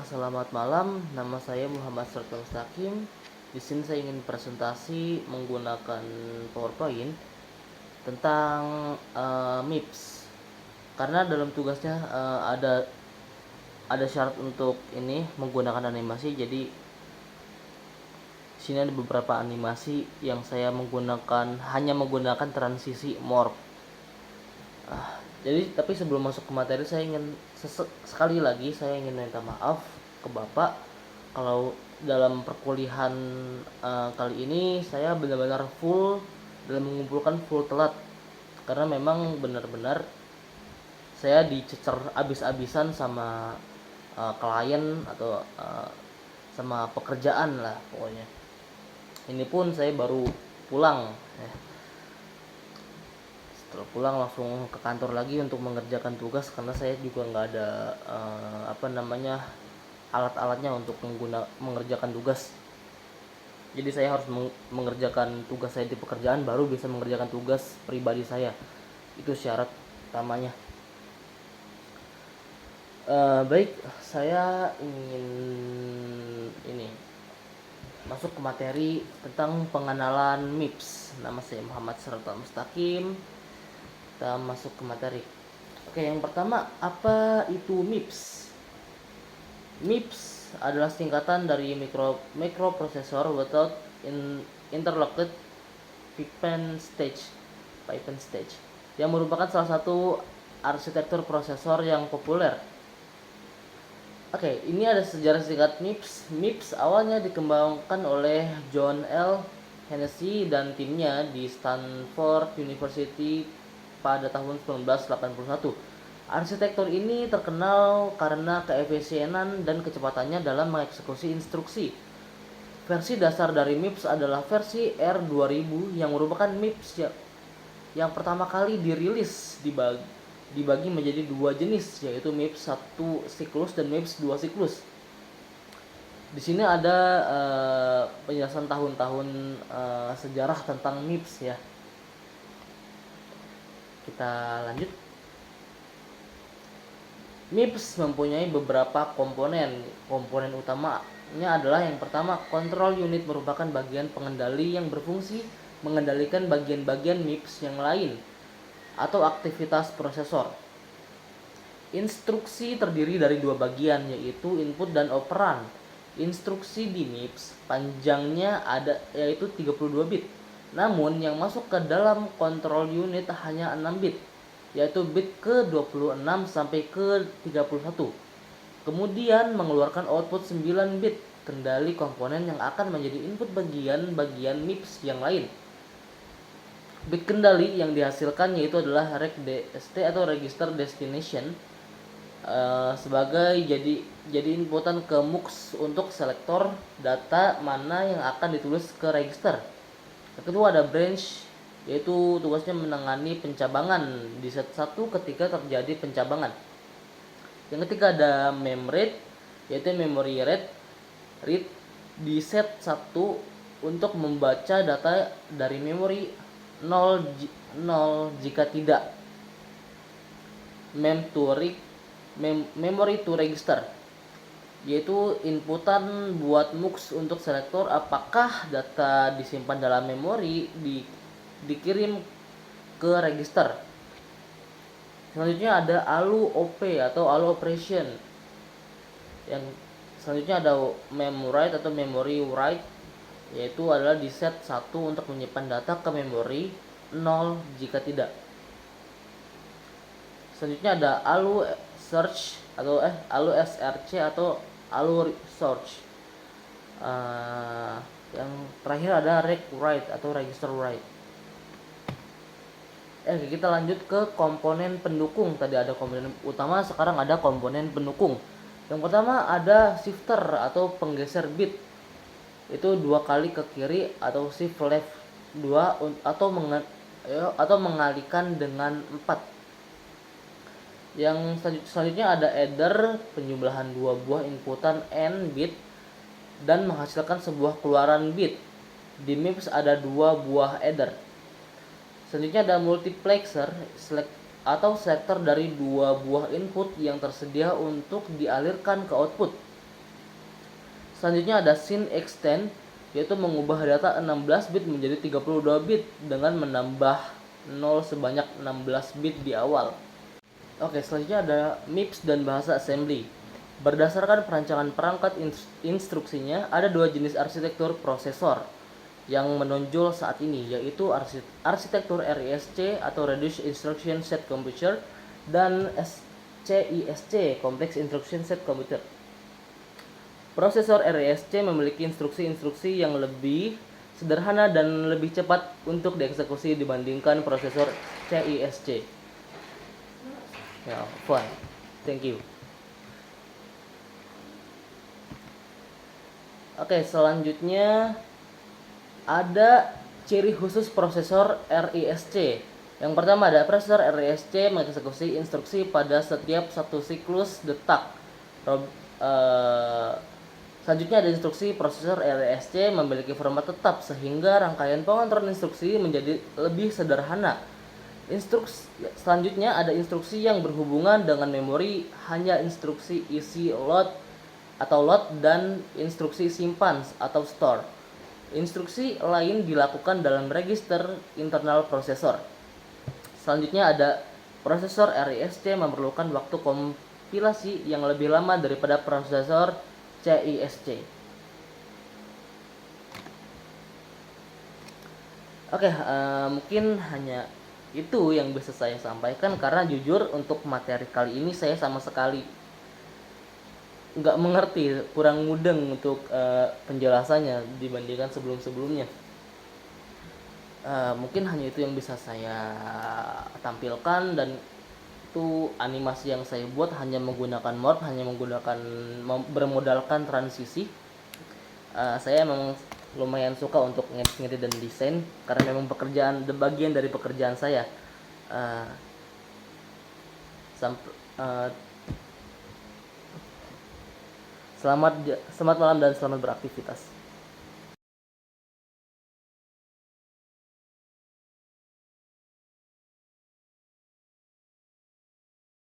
Selamat malam. Nama saya Muhammad Sertul Mustaqim. Di sini saya ingin presentasi menggunakan PowerPoint tentang MIPS. Karena dalam tugasnya ada syarat untuk ini menggunakan animasi. Jadi sini ada beberapa animasi yang saya hanya menggunakan transisi morph. Jadi tapi sebelum masuk ke materi saya ingin sekali lagi saya ingin minta maaf ke Bapak kalau dalam perkuliahan kali ini saya benar-benar full dalam mengumpulkan full telat karena memang benar-benar saya dicecer abis-abisan sama klien atau sama pekerjaan lah pokoknya. Ini pun saya baru pulang ya. Setelah pulang langsung ke kantor lagi untuk mengerjakan tugas karena saya juga nggak ada alat-alatnya untuk mengerjakan tugas. Jadi saya harus mengerjakan tugas saya di pekerjaan baru bisa mengerjakan tugas pribadi saya. Itu syarat utamanya. Saya ingin ini masuk ke materi tentang pengenalan MIPS. Nama saya Muhammad Sertul Mustaqim. Kita masuk ke materi. Oke, yang pertama, apa itu MIPS? MIPS adalah singkatan dari microprocessor without interlocked pipeline stage yang merupakan salah satu arsitektur prosesor yang populer. Oke, ini ada sejarah singkat MIPS. MIPS awalnya dikembangkan oleh John L. Hennessy dan timnya di Stanford University pada tahun 1981. Arsitektur ini terkenal karena keefisienan dan kecepatannya dalam mengeksekusi instruksi. Versi dasar dari MIPS adalah versi R2000 yang merupakan MIPS yang pertama kali dirilis dibagi menjadi dua jenis, yaitu MIPS 1 siklus dan MIPS 2 siklus. Di sini ada penjelasan tahun-tahun sejarah tentang MIPS ya. Kita lanjut. MIPS mempunyai beberapa komponen. Komponen utamanya adalah yang pertama, control unit merupakan bagian pengendali yang berfungsi mengendalikan bagian-bagian MIPS yang lain atau aktivitas prosesor. Instruksi terdiri dari dua bagian, yaitu input dan operan. Instruksi di MIPS panjangnya yaitu 32 bit. Namun yang masuk ke dalam control unit hanya 6 bit, yaitu bit ke-26 sampai ke-31. Kemudian mengeluarkan output 9 bit kendali komponen yang akan menjadi input bagian-bagian MIPS yang lain. Bit kendali yang dihasilkan yaitu adalah REC-DST atau Register Destination sebagai jadi inputan ke MUX untuk selektor data mana yang akan ditulis ke register. Yang kedua ada branch, yaitu tugasnya menangani pencabangan di set 1 ketika terjadi pencabangan. Yang ketiga ada memRead, yaitu memory read di set 1 untuk membaca data dari memori 0 jika tidak. Memory to register, yaitu inputan buat MUX untuk selektor apakah data disimpan dalam memori dikirim ke register. Selanjutnya ada ALU OP atau ALU operation. Yang selanjutnya ada memWrite atau memory write, yaitu adalah di set 1 untuk menyimpan data ke memori 0 jika tidak. Selanjutnya ada ALU search atau ALU SRC atau ALU search. Yang terakhir ada reg write atau register write. Kita lanjut ke komponen pendukung. Tadi ada komponen utama, sekarang ada komponen pendukung. Yang pertama ada shifter atau penggeser bit. Itu 2 kali ke kiri atau shift left 2 atau mengalihkan dengan 4. Yang selanjutnya ada adder, penjumlahan 2 buah inputan n bit dan menghasilkan sebuah keluaran bit. Di MIPS ada 2 buah adder. Selanjutnya ada multiplexer, atau selektor dari dua buah input yang tersedia untuk dialirkan ke output. Selanjutnya ada scene extend, yaitu mengubah data 16 bit menjadi 32 bit dengan menambah 0 sebanyak 16 bit di awal. Oke, selanjutnya ada MIPS dan bahasa assembly. Berdasarkan perancangan perangkat instruksinya, ada dua jenis arsitektur prosesor yang menonjol saat ini, yaitu arsitektur RISC atau Reduced Instruction Set Computer dan CISC, Complex Instruction Set Computer. Prosesor RISC memiliki instruksi-instruksi yang lebih sederhana dan lebih cepat untuk dieksekusi dibandingkan prosesor CISC. Ya, fun. Thank you. Oke, selanjutnya ada ciri khusus prosesor RISC. Yang pertama ada prosesor RISC mengeksekusi instruksi pada setiap satu siklus detak. Selanjutnya ada instruksi prosesor RISC memiliki format tetap sehingga rangkaian pengontrol instruksi menjadi lebih sederhana. Selanjutnya ada instruksi yang berhubungan dengan memori, hanya instruksi isi load dan instruksi simpan atau store. Instruksi lain dilakukan dalam register internal prosesor. Selanjutnya ada prosesor RISC memerlukan waktu kompilasi yang lebih lama daripada prosesor CISC. Oke, mungkin hanya itu yang bisa saya sampaikan karena jujur untuk materi kali ini saya sama sekali nggak mengerti, kurang mudeng untuk penjelasannya dibandingkan sebelum-sebelumnya. Mungkin hanya itu yang bisa saya tampilkan, dan itu animasi yang saya buat hanya menggunakan morph, bermodalkan transisi. Saya memang lumayan suka untuk ngedit dan desain karena memang bagian dari pekerjaan saya. Selamat malam dan selamat beraktivitas.